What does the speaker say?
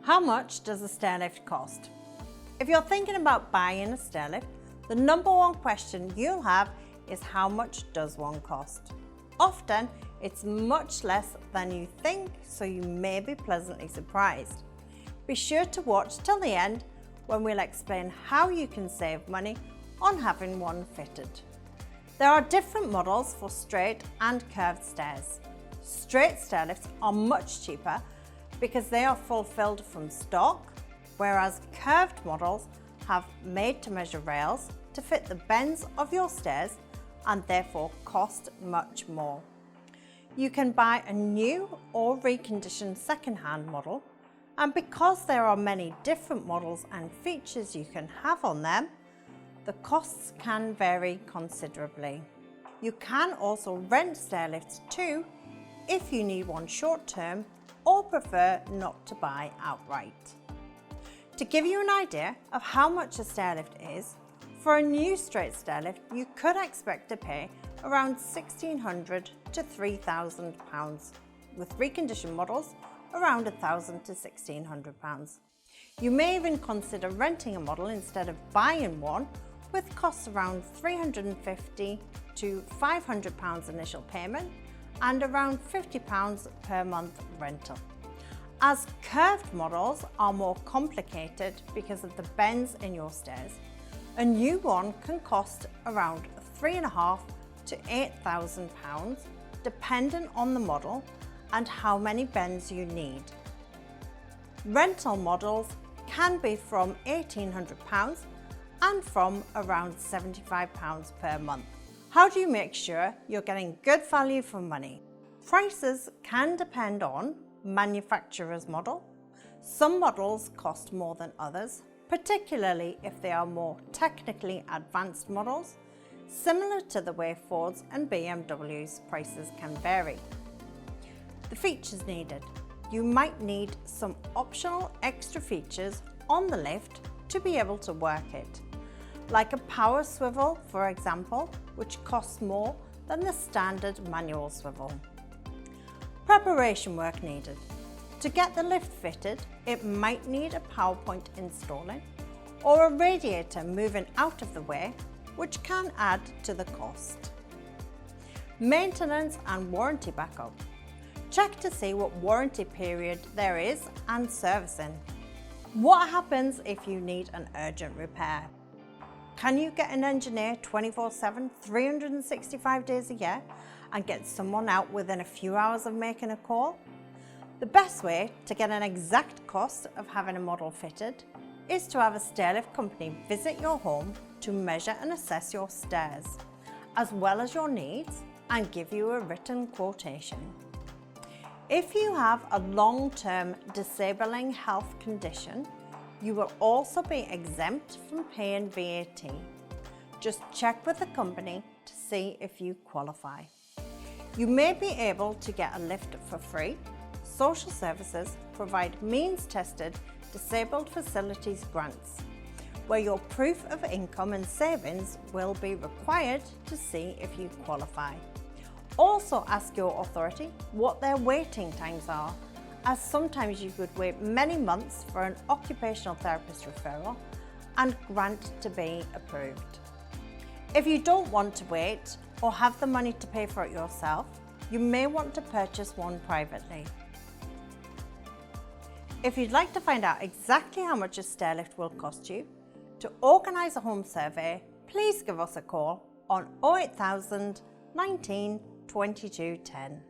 How much does a stairlift cost? If you're thinking about buying a stairlift, the number one question you'll have is how much does one cost? Often, it's much less than you think, so you may be pleasantly surprised. Be sure to watch till the end when we'll explain how you can save money on having one fitted. There are different models for straight and curved stairs. Straight stairlifts are much cheaper because they are fulfilled from stock, whereas curved models have made-to-measure rails to fit the bends of your stairs and therefore cost much more. You can buy a new or reconditioned second-hand model, and because there are many different models and features you can have on them, the costs can vary considerably. You can also rent stairlifts too if you need one short-term or prefer not to buy outright. To give you an idea of how much a stairlift is, for a new straight stairlift you could expect to pay around £1,600 to £3,000, with reconditioned models around £1,000 to £1,600. You may even consider renting a model instead of buying one, with costs around £350 to £500 initial payment and around £50 per month rental. As curved models are more complicated because of the bends in your stairs, a new one can cost around £3,500 to £8,000 depending on the model and how many bends you need. Rental models can be from £1,800 and from around £75 per month. How do you make sure you're getting good value for money? Prices can depend on manufacturer's model. Some models cost more than others, particularly if they are more technically advanced models, similar to the way Ford's and BMW's prices can vary. The features needed. You might need some optional extra features on the lift to be able to work it, like a power swivel, for example, which costs more than the standard manual swivel. Preparation work needed. To get the lift fitted, it might need a power point installing or a radiator moving out of the way, which can add to the cost. Maintenance and warranty backup. Check to see what warranty period there is and servicing. What happens if you need an urgent repair? Can you get an engineer 24/7, 365 days a year and get someone out within a few hours of making a call? The best way to get an exact cost of having a model fitted is to have a stairlift company visit your home to measure and assess your stairs, as well as your needs, and give you a written quotation. If you have a long-term disabling health condition, you will also be exempt from paying VAT. Just check with the company to see if you qualify. You may be able to get a lift for free. Social services provide means-tested disabled facilities grants, where your proof of income and savings will be required to see if you qualify. Also ask your authority what their waiting times are, as sometimes you could wait many months for an occupational therapist referral and grant to be approved. If you don't want to wait or have the money to pay for it yourself, you may want to purchase one privately. If you'd like to find out exactly how much a stairlift will cost you, to organise a home survey, please give us a call on 08000 19 22 10.